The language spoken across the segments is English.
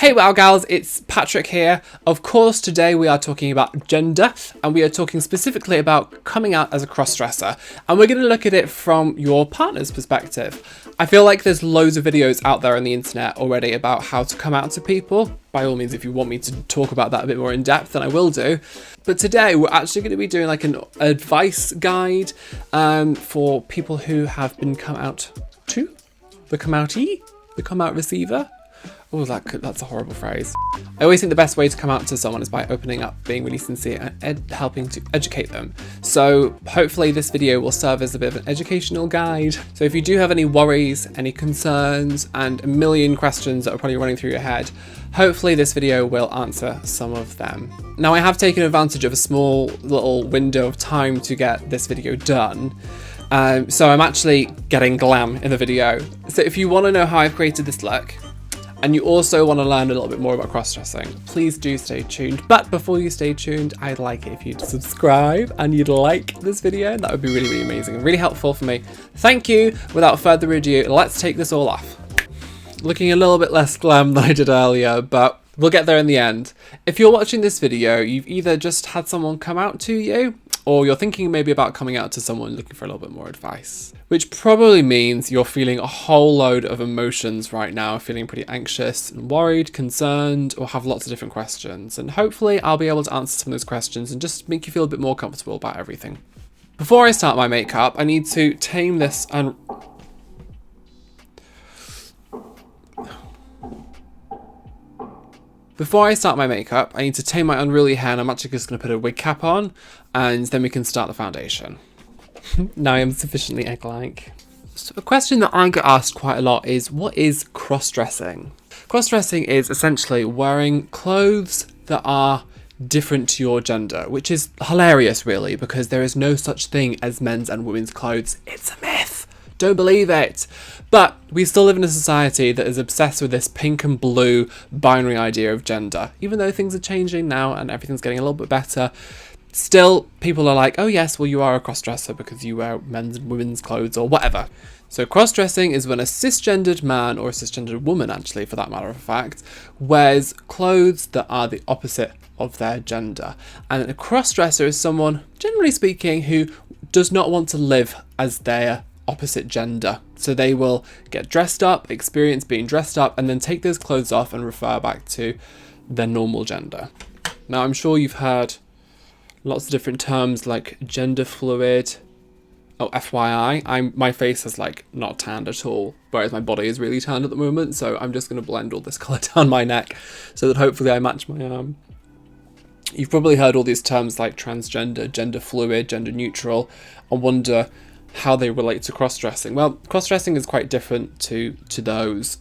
Hey wow gals, it's Patrick here. Of course, today we are talking about gender, and we are talking specifically about coming out as a crossdresser, and we're going to look at it from your partner's perspective. I feel like there's loads of videos out there on the internet already about how to come out to people. By all means, if you want me to talk about that a bit more in depth, then I will do. But today we're actually going to be doing like an advice guide for people who have been come out to, the come outie, the come out receiver. Oh, that's a horrible phrase. I always think the best way to come out to someone is by opening up, being really sincere, and helping to educate them. So hopefully this video will serve as a bit of an educational guide. So if you do have any worries, any concerns, and a million questions that are probably running through your head, hopefully this video will answer some of them. Now, I have taken advantage of a small little window of time to get this video done. So I'm actually getting glam in the video. So if you want to know how I've created this look, and you also want to learn a little bit more about cross-dressing, please do stay tuned. But before you stay tuned, I'd like it if you'd subscribe and you'd like this video. That would be really, really amazing and really helpful for me. Thank you. Without further ado, let's take this all off. Looking a little bit less glam than I did earlier, but we'll get there in the end. If you're watching this video, you've either just had someone come out to you, or you're thinking maybe about coming out to someone looking for a little bit more advice, which probably means you're feeling a whole load of emotions right now, feeling pretty anxious and worried, concerned, or have lots of different questions. And hopefully I'll be able to answer some of those questions and just make you feel a bit more comfortable about everything. Before I start my makeup, I need to tame this and... Before I start my makeup, I need to tame my unruly hair, and I'm actually just going to put a wig cap on, and then we can start the foundation. Now I am sufficiently egg-like. So a question that I get asked quite a lot is, what is cross-dressing? Cross-dressing is essentially wearing clothes that are different to your gender, which is hilarious really, because there is no such thing as men's and women's clothes. It's a myth. Don't believe it. But we still live in a society that is obsessed with this pink and blue binary idea of gender. Even though things are changing now and everything's getting a little bit better, still people are like, oh yes, well you are a cross-dresser because you wear men's and women's clothes or whatever. So cross-dressing is when a cisgendered man, or a cisgendered woman actually for that matter of fact, wears clothes that are the opposite of their gender. And a cross-dresser is someone, generally speaking, who does not want to live as their opposite gender. So they will get dressed up, experience being dressed up, and then take those clothes off and refer back to their normal gender. Now, I'm sure you've heard lots of different terms like gender fluid. Oh, FYI, my face is like not tanned at all, whereas my body is really tanned at the moment. So I'm just going to blend all this colour down my neck so that hopefully I match my arm. You've probably heard all these terms like transgender, gender fluid, gender neutral, and wonder how they relate to cross-dressing. Well, cross-dressing is quite different to those.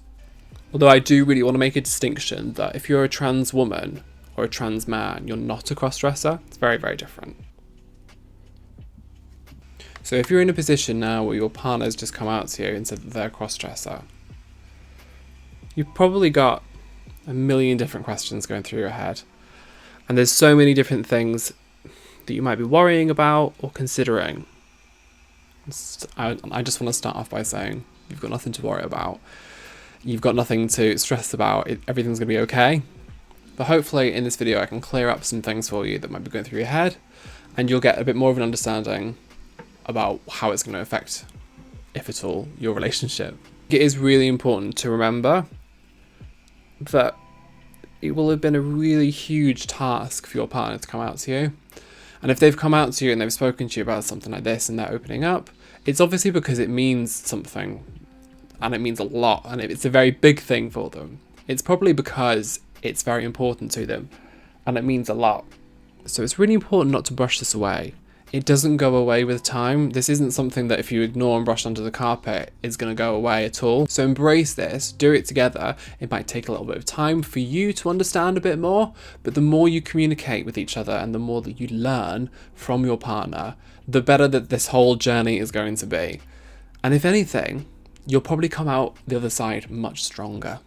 Although I do really want to make a distinction that if you're a trans woman or a trans man, you're not a cross-dresser. It's very, very different. So if you're in a position now where your partner's just come out to you and said that they're a cross-dresser, you've probably got a million different questions going through your head. And there's so many different things that you might be worrying about or considering. I just want to start off by saying you've got nothing to worry about. You've got nothing to stress about. Everything's going to be okay. But hopefully in this video I can clear up some things for you that might be going through your head, and you'll get a bit more of an understanding about how it's going to affect, if at all, your relationship. It is really important to remember that it will have been a really huge task for your partner to come out to you. And if they've come out to you and they've spoken to you about something like this and they're opening up, it's obviously because it means something, and it means a lot, and it's a very big thing for them. It's probably because it's very important to them, and it means a lot. So it's really important not to brush this away. It doesn't go away with time. This isn't something that if you ignore and brush under the carpet is going to go away at all. So embrace this, do it together. It might take a little bit of time for you to understand a bit more, but the more you communicate with each other and the more that you learn from your partner, the better that this whole journey is going to be. And if anything, you'll probably come out the other side much stronger.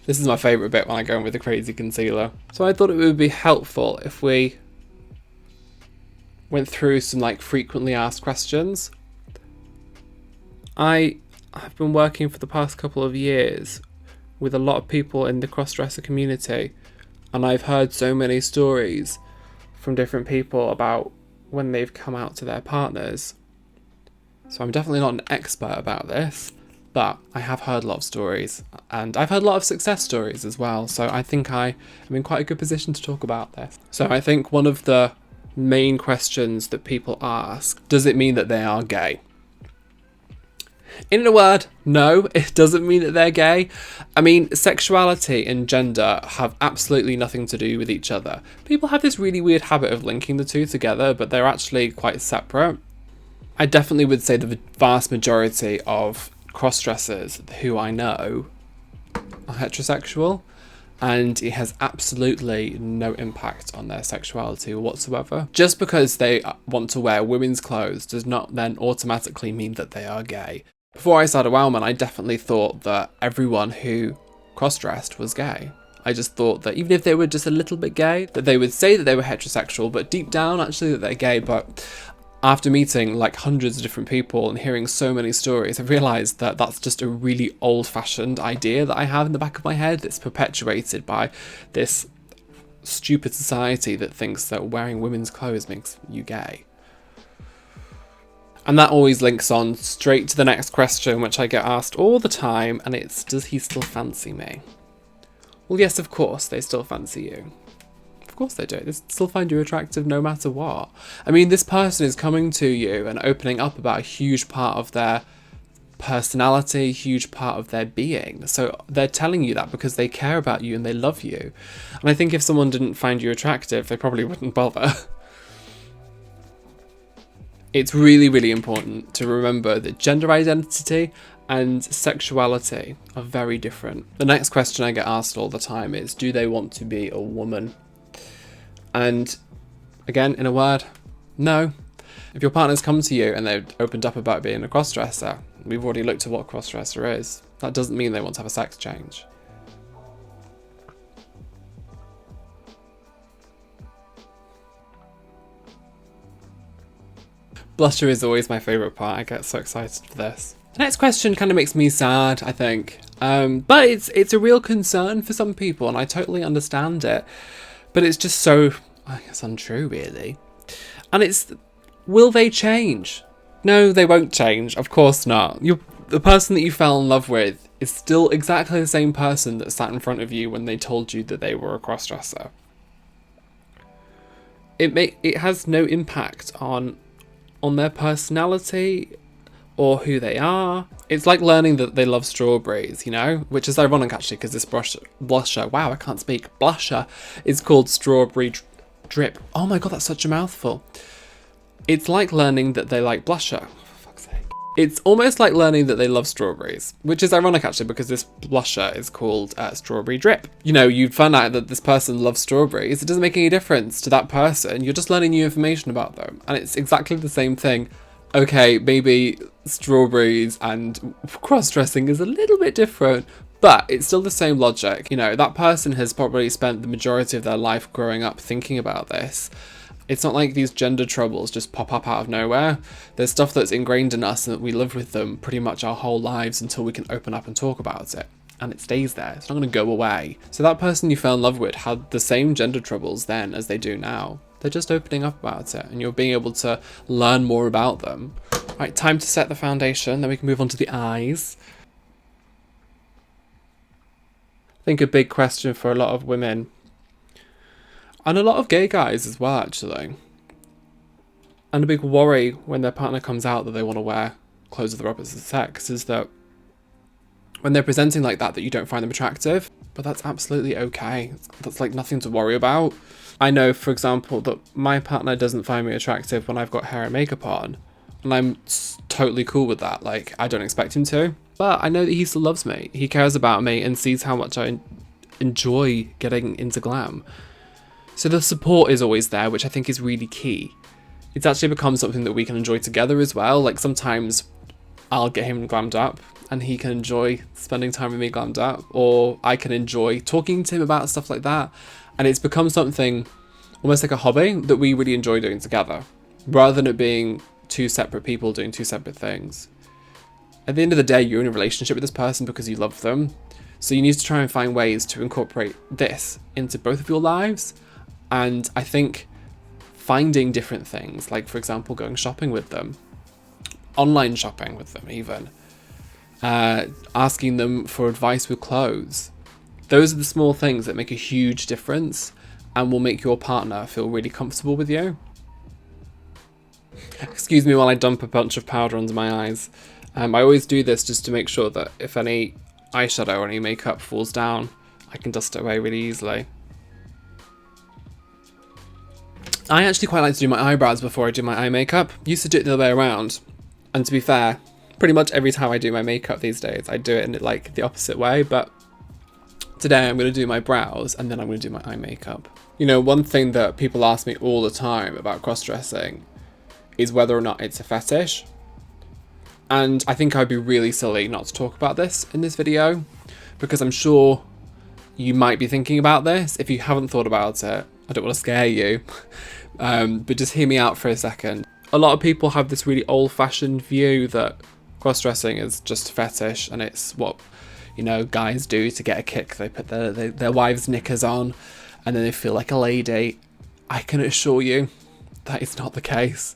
This is my favourite bit when I go in with the crazy concealer. So I thought it would be helpful if we went through some like frequently asked questions. I I've been working for the past couple of years with a lot of people in the crossdresser community, and I've heard so many stories from different people about when they've come out to their partners. So I'm definitely not an expert about this, but I have heard a lot of stories, and I've heard a lot of success stories as well, so I think I am in quite a good position to talk about this. So I think one of the main questions that people ask, does it mean that they are gay? In a word, no, it doesn't mean that they're gay. I mean, sexuality and gender have absolutely nothing to do with each other. People have this really weird habit of linking the two together, but they're actually quite separate. I definitely would say the vast majority of crossdressers who I know are heterosexual, and it has absolutely no impact on their sexuality whatsoever. Just because they want to wear women's clothes does not then automatically mean that they are gay. Before I started Wowman, I definitely thought that everyone who cross-dressed was gay. I just thought that even if they were just a little bit gay, that they would say that they were heterosexual, but deep down actually that they're gay. But after meeting like hundreds of different people and hearing so many stories, I realised that that's just a really old-fashioned idea that I have in the back of my head that's perpetuated by this stupid society that thinks that wearing women's clothes makes you gay. And that always links on straight to the next question, which I get asked all the time, and it's, does he still fancy me? Well, yes, of course, they still fancy you. Of course they do. They still find you attractive no matter what. I mean, this person is coming to you and opening up about a huge part of their personality, a huge part of their being. So they're telling you that because they care about you and they love you. And I think if someone didn't find you attractive, they probably wouldn't bother. It's really, really important to remember that gender identity and sexuality are very different. The next question I get asked all the time is, do they want to be a woman? And again, in a word, no. If your partner's come to you and they've opened up about being a crossdresser, we've already looked at what crossdresser is. That doesn't mean they want to have a sex change. Blusher is always my favourite part. I get so excited for this. The next question kind of makes me sad, I think. But it's a real concern for some people, and I totally understand it. But it's just so, I guess, untrue, really. And it's, will they change? No, they won't change. Of course not. The person that you fell in love with is still exactly the same person that sat in front of you when they told you that they were a crossdresser. It has no impact on their personality or who they are. It's like learning that they love strawberries, you know? Which is ironic, actually, because this blusher, wow, I can't speak, blusher, is called Strawberry Drip. Oh my god, that's such a mouthful. It's like learning that they like blusher. For fuck's sake. It's almost like learning that they love strawberries, which is ironic, actually, because this blusher is called Strawberry Drip. You know, you'd find out that this person loves strawberries. It doesn't make any difference to that person. You're just learning new information about them. And it's exactly the same thing. Okay, maybe strawberries and cross-dressing is a little bit different, but it's still the same logic. You know, that person has probably spent the majority of their life growing up thinking about this. It's not like these gender troubles just pop up out of nowhere. There's stuff that's ingrained in us and that we live with them pretty much our whole lives until we can open up and talk about it. And it stays there. It's not going to go away. So that person you fell in love with had the same gender troubles then as they do now. They're just opening up about it and you're being able to learn more about them. Right, time to set the foundation, then we can move on to the eyes. I think a big question for a lot of women, and a lot of gay guys as well, actually, and a big worry when their partner comes out that they want to wear clothes of the opposite sex, is that when they're presenting like that you don't find them attractive. But that's absolutely okay. That's like nothing to worry about. I know, for example, that my partner doesn't find me attractive when I've got hair and makeup on, and I'm totally cool with that. Like, I don't expect him to, but I know that he still loves me. He cares about me and sees how much I enjoy getting into glam. So the support is always there, which I think is really key. It's actually become something that we can enjoy together as well. Like, sometimes I'll get him glammed up and he can enjoy spending time with me glammed up, or I can enjoy talking to him about stuff like that. And it's become something almost like a hobby that we really enjoy doing together, rather than it being two separate people doing two separate things. At the end of the day, you're in a relationship with this person because you love them. So you need to try and find ways to incorporate this into both of your lives. And I think finding different things, like for example, going shopping with them, online shopping with them even, asking them for advice with clothes. Those are the small things that make a huge difference and will make your partner feel really comfortable with you. Excuse me while I dump a bunch of powder under my eyes. I always do this just to make sure that if any eyeshadow or any makeup falls down, I can dust it away really easily. I actually quite like to do my eyebrows before I do my eye makeup. Used to do it the other way around. And to be fair, pretty much every time I do my makeup these days, I do it in like the opposite way. But today I'm going to do my brows and then I'm going to do my eye makeup. You know, one thing that people ask me all the time about cross-dressing is whether or not it's a fetish. And I think I'd be really silly not to talk about this in this video, because I'm sure you might be thinking about this. If you haven't thought about it, I don't want to scare you, but just hear me out for a second. A lot of people have this really old-fashioned view that cross-dressing is just a fetish and it's what, you know, guys do to get a kick. They put their wives' knickers on and then they feel like a lady. I can assure you that is not the case.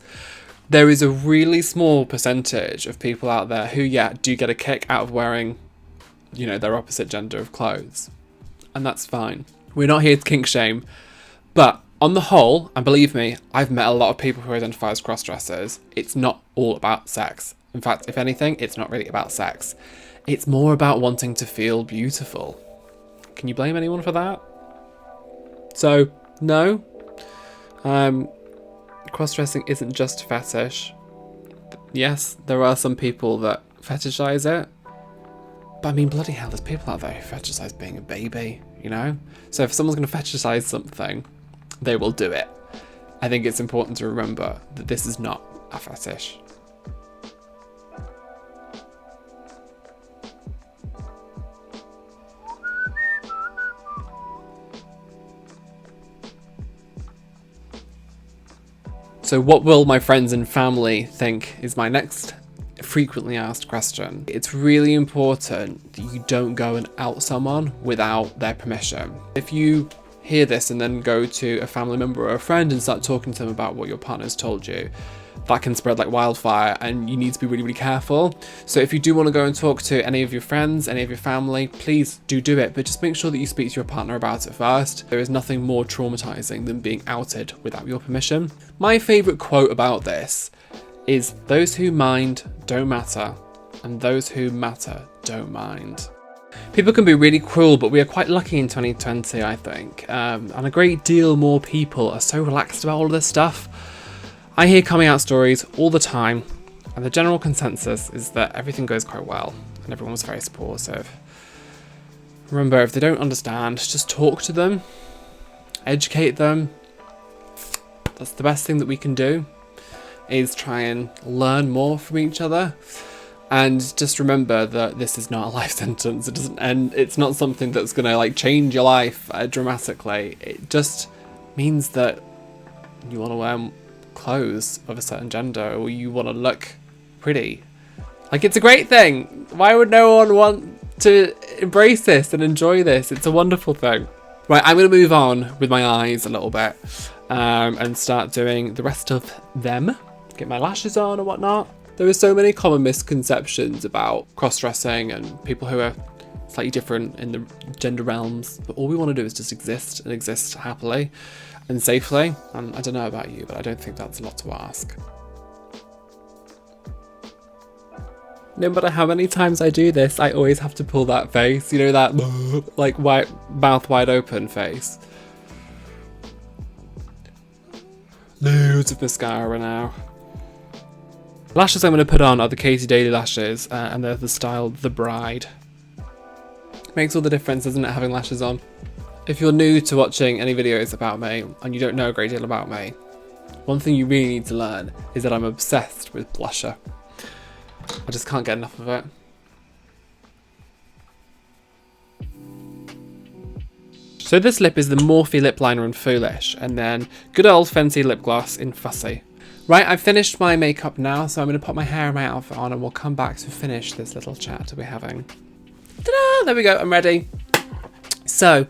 There is a really small percentage of people out there who, yeah, do get a kick out of wearing, you know, their opposite gender of clothes. And that's fine. We're not here to kink shame. But on the whole, and believe me, I've met a lot of people who identify as cross-dressers. It's not all about sex. In fact, if anything, it's not really about sex. It's more about wanting to feel beautiful. Can you blame anyone for that? So, no. Cross-dressing isn't just a fetish. Yes, there are some people that fetishize it. But I mean, bloody hell, there's people out there who fetishize being a baby, you know? So if someone's going to fetishize something, they will do it. I think it's important to remember that this is not a fetish. So what will my friends and family think is my next frequently asked question. It's really important that you don't go and out someone without their permission. If you hear this and then go to a family member or a friend and start talking to them about what your partner's told you, that can spread like wildfire and you need to be really, really careful. So if you do want to go and talk to any of your friends, any of your family, please do it, but just make sure that you speak to your partner about it first. There is nothing more traumatizing than being outed without your permission. My favorite quote about this is, "Those who mind don't matter, and those who matter don't mind." People can be really cruel, but we are quite lucky in 2020, I think. And a great deal more people are so relaxed about all of this stuff. I hear coming out stories all the time, and the general consensus is that everything goes quite well, and everyone was very supportive. Remember, if they don't understand, just talk to them, educate them. That's the best thing that we can do, is try and learn more from each other. And just remember that this is not a life sentence. It doesn't end. It's not something that's going to like change your life dramatically. It just means that you want to wear clothes of a certain gender, or you want to look pretty. Like, it's a great thing. Why would no one want to embrace this and enjoy this? It's a wonderful thing. Right, I'm going to move on with my eyes a little bit and start doing the rest of them. Get my lashes on and whatnot. There are so many common misconceptions about cross-dressing and people who are slightly different in the gender realms, but all we want to do is just exist and exist happily and safely. And I don't know about you, but I don't think that's a lot to ask. No matter how many times I do this, I always have to pull that face, you know, that like white, mouth wide open face. Loads of mascara now. Lashes I'm going to put on are the Katie Daily lashes, and they're the style The Bride. Makes all the difference, doesn't it, having lashes on? If you're new to watching any videos about me, and you don't know a great deal about me, one thing you really need to learn is that I'm obsessed with blusher. I just can't get enough of it. So this lip is the Morphe lip liner in Foolish, and then good old Fenty lip gloss in Fussy. Right, I've finished my makeup now, so I'm going to put my hair and my outfit on and we'll come back to finish this little chat we're having. Ta-da! There we go, I'm ready. So,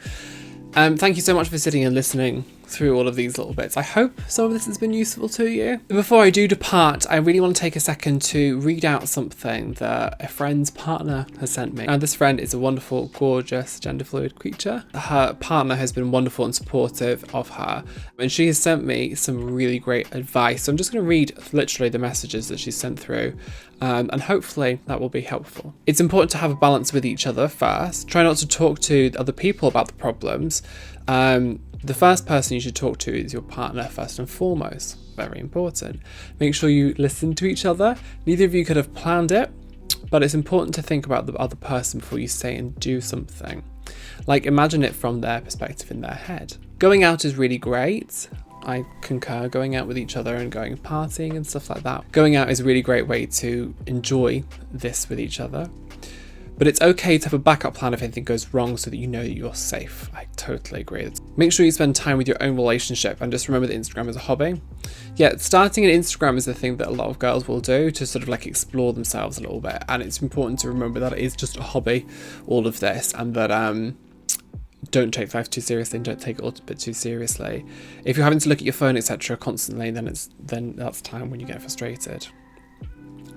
thank you so much for sitting and listening through all of these little bits. I hope some of this has been useful to you. Before I do depart, I really want to take a second to read out something that a friend's partner has sent me. Now, this friend is a wonderful, gorgeous, gender fluid creature. Her partner has been wonderful and supportive of her, and she has sent me some really great advice. So I'm just going to read literally the messages that she's sent through, and hopefully that will be helpful. It's important to have a balance with each other first. Try not to talk to other people about the problems. The first person you should talk to is your partner first and foremost. Very important. Make sure you listen to each other. Neither of you could have planned it, but it's important to think about the other person before you say and do something. Like, imagine it from their perspective in their head. Going out is really great. I concur, going out with each other and going partying and stuff like that. Going out is a really great way to enjoy this with each other. But it's okay to have a backup plan if anything goes wrong so that you know that you're safe. I totally agree. Make sure you spend time with your own relationship and just remember that Instagram is a hobby. Yeah, starting an Instagram is the thing that a lot of girls will do to sort of like explore themselves a little bit. And it's important to remember that it is just a hobby, all of this, and that don't take life too seriously and don't take it all a bit too seriously. If you're having to look at your phone, etc. constantly, then that's time when you get frustrated.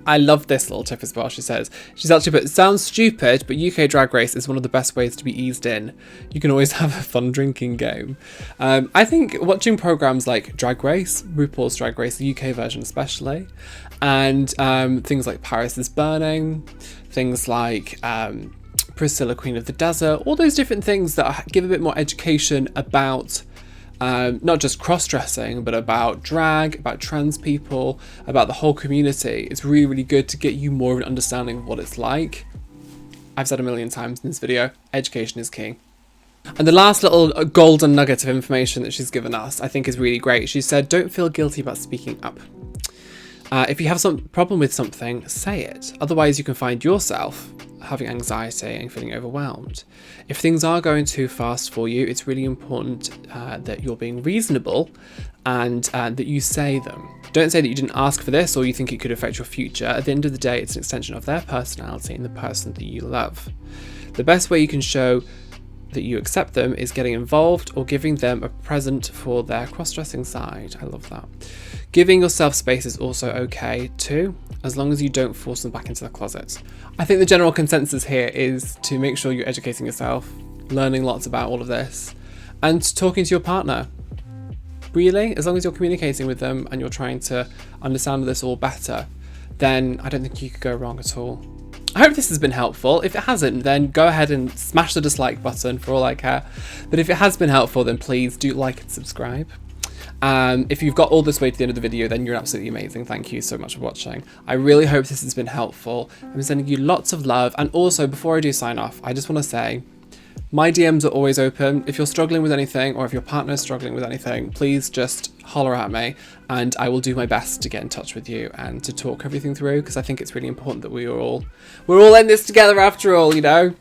I love this little tip as well. She's actually put, sounds stupid, but UK Drag Race is one of the best ways to be eased in. You can always have a fun drinking game. I think watching programs like Drag Race, RuPaul's Drag Race, the UK version especially, and things like Paris is Burning, things like Priscilla, Queen of the Desert, all those different things that give a bit more education about not just cross-dressing, but about drag, about trans people, about the whole community. It's really, really good to get you more of an understanding of what it's like. I've said a million times in this video, education is king. And the last little golden nugget of information that she's given us, I think is really great. She said, don't feel guilty about speaking up. If you have some problem with something, say it. Otherwise, you can find yourself having anxiety and feeling overwhelmed. If things are going too fast for you, it's really important that you're being reasonable and that you say them. Don't say that you didn't ask for this or you think it could affect your future. At the end of the day, it's an extension of their personality and the person that you love. The best way you can show that you accept them is getting involved or giving them a present for their cross-dressing side. I love that. Giving yourself space is also okay too, as long as you don't force them back into the closet. I think the general consensus here is to make sure you're educating yourself, learning lots about all of this, and talking to your partner. Really, as long as you're communicating with them and you're trying to understand this all better, then I don't think you could go wrong at all. I hope this has been helpful. If it hasn't, then go ahead and smash the dislike button for all I care. But if it has been helpful, then please do like and subscribe. If you've got all this way to the end of the video, then you're absolutely amazing. Thank you so much for watching. I really hope this has been helpful. I'm sending you lots of love. And also, before I do sign off, I just want to say, my DMs are always open. If you're struggling with anything or if your partner is struggling with anything, please just holler at me and I will do my best to get in touch with you and to talk everything through, because I think it's really important that we're all in this together after all, you know?